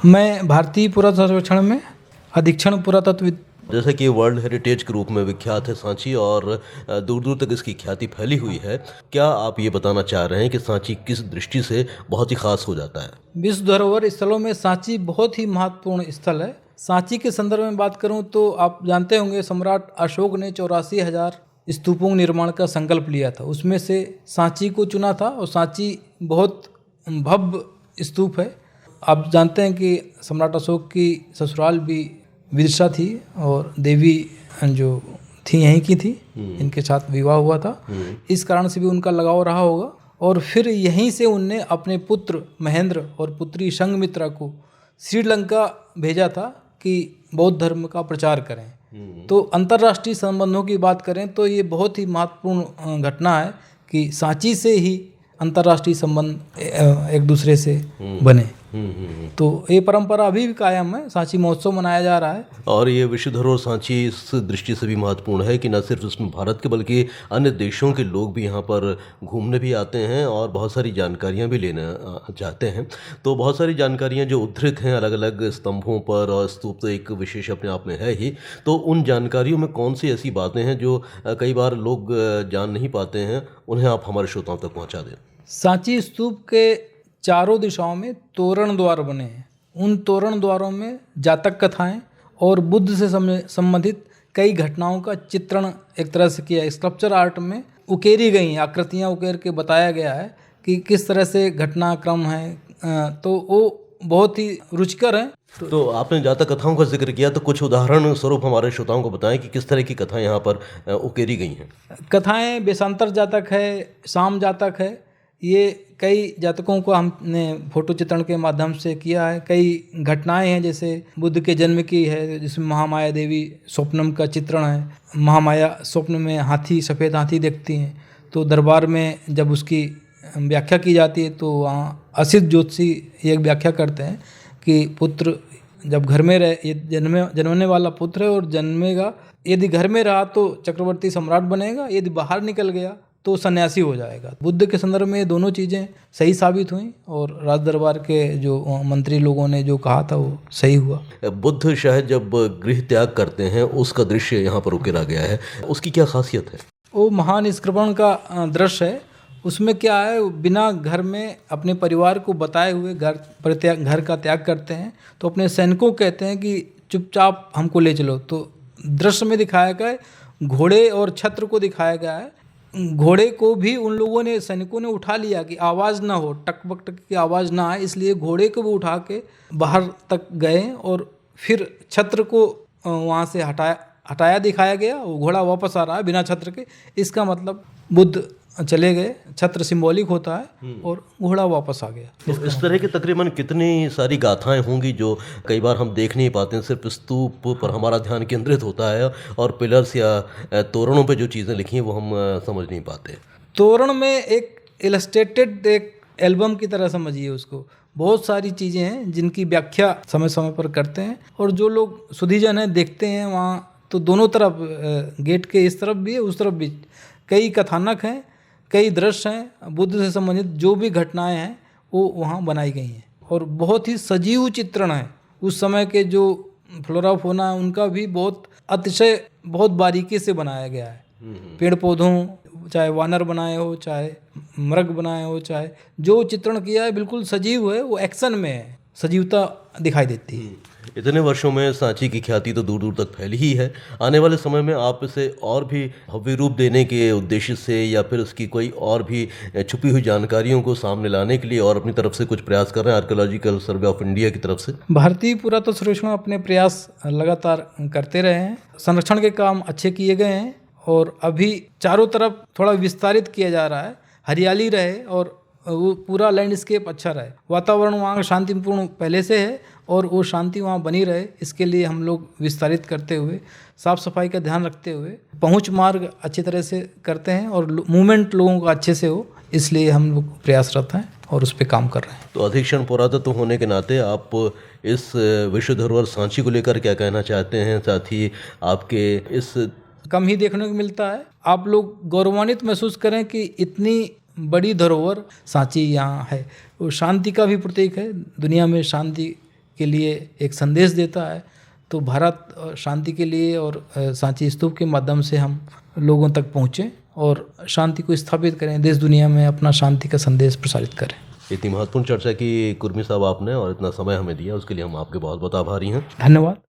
मैं भारतीय पुरातत्व सर्वेक्षण में अधीक्षण पुरातत्व। जैसे कि वर्ल्ड हेरिटेज के रूप में विख्यात है सांची और दूर दूर तक इसकी ख्याति फैली हुई है। क्या आप ये बताना चाह रहे हैं कि सांची किस दृष्टि से बहुत ही खास हो जाता है? विश्व धरोहर स्थलों में सांची बहुत ही महत्वपूर्ण स्थल है। सांची के संदर्भ में बात करूं तो आप जानते होंगे सम्राट अशोक ने 84,000 स्तूपों निर्माण का संकल्प लिया था, उसमें से सांची को चुना था और सांची बहुत भव्य स्तूप है। आप जानते हैं कि सम्राट अशोक की ससुराल भी विदिशा थी और देवी जो थी यहीं की थी, इनके साथ विवाह हुआ था, इस कारण से भी उनका लगाव रहा होगा। और फिर यहीं से उनने अपने पुत्र महेंद्र और पुत्री संघमित्रा को श्रीलंका भेजा था कि बौद्ध धर्म का प्रचार करें। तो अंतर्राष्ट्रीय संबंधों की बात करें तो ये बहुत ही महत्वपूर्ण घटना है कि सांची से ही अंतर्राष्ट्रीय संबंध एक दूसरे से बने। तो ये परंपरा अभी भी कायम है, सांची महोत्सव मनाया जा रहा है। और ये विश्व धरोहर सांची इस दृष्टि से भी महत्वपूर्ण है कि न सिर्फ इसमें भारत के बल्कि अन्य देशों के लोग भी यहाँ पर घूमने भी आते हैं और बहुत सारी जानकारियाँ भी लेना चाहते हैं। तो बहुत सारी जानकारियाँ जो उद्धृत हैं अलग अलग स्तंभों पर, और स्तूप तो एक विशेष अपने आप में है ही, तो उन जानकारियों में कौन सी ऐसी बातें हैं जो कई बार लोग जान नहीं पाते हैं, उन्हें आप हमारे श्रोताओं तक पहुँचा दें। सांची स्तूप के चारों दिशाओं में तोरण द्वार बने हैं। उन तोरण द्वारों में जातक कथाएं और बुद्ध से संबंधित कई घटनाओं का चित्रण एक तरह से किया है। स्कल्पचर आर्ट में उकेरी गई हैं, आकृतियां उकेर के बताया गया है कि किस तरह से घटनाक्रम है। तो वो बहुत ही रुचिकर है। तो आपने जातक कथाओं का जिक्र किया, तो कुछ उदाहरण स्वरूप हमारे श्रोताओं को बताएं कि किस तरह की कथाएं यहाँ पर उकेरी गई हैं। कथाएं बेसांतर जातक है, शाम जातक है, ये कई जातकों को हमने फोटो चित्रण के माध्यम से किया है। कई घटनाएं हैं जैसे बुद्ध के जन्म की है, जिसमें महामाया देवी स्वप्नम का चित्रण है। महामाया स्वप्न में हाथी, सफ़ेद हाथी देखती हैं, तो दरबार में जब उसकी व्याख्या की जाती है तो वहाँ असित ज्योतिषी ये व्याख्या करते हैं कि पुत्र जब घर में रहे, ये जन्मने वाला पुत्र है और जन्मेगा, यदि घर में रहा तो चक्रवर्ती सम्राट बनेगा, यदि बाहर निकल गया तो सन्यासी हो जाएगा। बुद्ध के संदर्भ में दोनों चीज़ें सही साबित हुई और राज दरबार के जो मंत्री लोगों ने जो कहा था वो सही हुआ। बुद्ध शायद जब गृह त्याग करते हैं उसका दृश्य यहाँ पर उकेरा गया है, उसकी क्या खासियत है? वो महान निष्क्रमण का दृश्य है। उसमें क्या है, बिना घर में अपने परिवार को बताए हुए घर का त्याग करते हैं, तो अपने सैनिकों कहते हैं कि चुपचाप हमको ले चलो। तो दृश्य में दिखाया गया है, घोड़े और छत्र को दिखाया गया है। घोड़े को भी उन लोगों ने, सैनिकों ने उठा लिया कि आवाज़ ना हो, टक बक टक की आवाज़ ना आए, इसलिए घोड़े को भी उठा के बाहर तक गए और फिर छत्र को वहाँ से हटाया दिखाया गया। वो घोड़ा वापस आ रहा है बिना छत्र के, इसका मतलब बुद्ध चले गए, छत्र सिंबॉलिक होता है और घोड़ा वापस आ गया। तो इस तरह की तकरीबन कितनी सारी गाथाएं होंगी जो कई बार हम देख नहीं पाते हैं, सिर्फ स्तूप पर हमारा ध्यान केंद्रित होता है और पिलर्स या तोरणों पे जो चीज़ें लिखी हैं वो हम समझ नहीं पाते। तोरण में एक इलस्ट्रेटेड एक एल्बम की तरह समझिए उसको, बहुत सारी चीज़ें हैं जिनकी व्याख्या समय समय पर करते हैं। और जो लोग सुधीजन हैं देखते हैं वहाँ, तो दोनों तरफ गेट के इस तरफ भी है उस तरफ भी कई कथानक हैं, कई दृश्य हैं, बुद्ध से संबंधित जो भी घटनाएं हैं वो वहाँ बनाई गई हैं। और बहुत ही सजीव चित्रण है उस समय के, जो फ्लोरा फौना उनका भी बहुत अतिशय बहुत बारीकी से बनाया गया है। पेड़ पौधों, चाहे वानर बनाए हो, चाहे मृग बनाए हो, चाहे जो चित्रण किया है बिल्कुल सजीव है, वो एक्शन में है, सजीवता दिखाई देती है। इतने वर्षों में सांची की ख्याति तो दूर दूर तक फैली ही है। आने वाले समय में आप इसे और भी भव्य रूप देने के उद्देश्य से या फिर उसकी कोई और भी छुपी हुई जानकारियों को सामने लाने के लिए और अपनी तरफ से कुछ प्रयास कर रहे हैं आर्कियोलॉजिकल सर्वे ऑफ इंडिया की तरफ से? भारतीय पुरातत्व सर्वेक्षण अपने प्रयास लगातार करते रहे हैं। संरक्षण के काम अच्छे किए गए हैं और अभी चारों तरफ थोड़ा विस्तारित किया जा रहा है, हरियाली रहे और वो पूरा लैंडस्केप अच्छा रहे। वातावरण वहाँ शांतिपूर्ण पहले से है और वो शांति वहाँ बनी रहे, इसके लिए हम लोग विस्तारित करते हुए, साफ़ सफाई का ध्यान रखते हुए, पहुँच मार्ग अच्छी तरह से करते हैं और मूवमेंट लोगों का अच्छे से हो, इसलिए हम लोग प्रयासरत हैं और उस पर काम कर रहे हैं। तो अधीक्षण पुरातत्व होने के नाते आप इस विश्व धरोहर सांची को लेकर क्या कहना चाहते हैं? साथ ही आपके इस कम ही देखने को मिलता है, आप लोग गौरवान्वित महसूस करें कि इतनी बड़ी धरोहर सांची यहाँ है। वो शांति का भी प्रतीक है, दुनिया में शांति के लिए एक संदेश देता है। तो भारत शांति के लिए और सांची स्तूप के माध्यम से हम लोगों तक पहुँचें और शांति को स्थापित करें, देश दुनिया में अपना शांति का संदेश प्रसारित करें। इतनी महत्वपूर्ण चर्चा की कुर्मी साहब आपने और इतना समय हमें दिया, उसके लिए हम आपके बहुत बहुत आभारी हैं। धन्यवाद।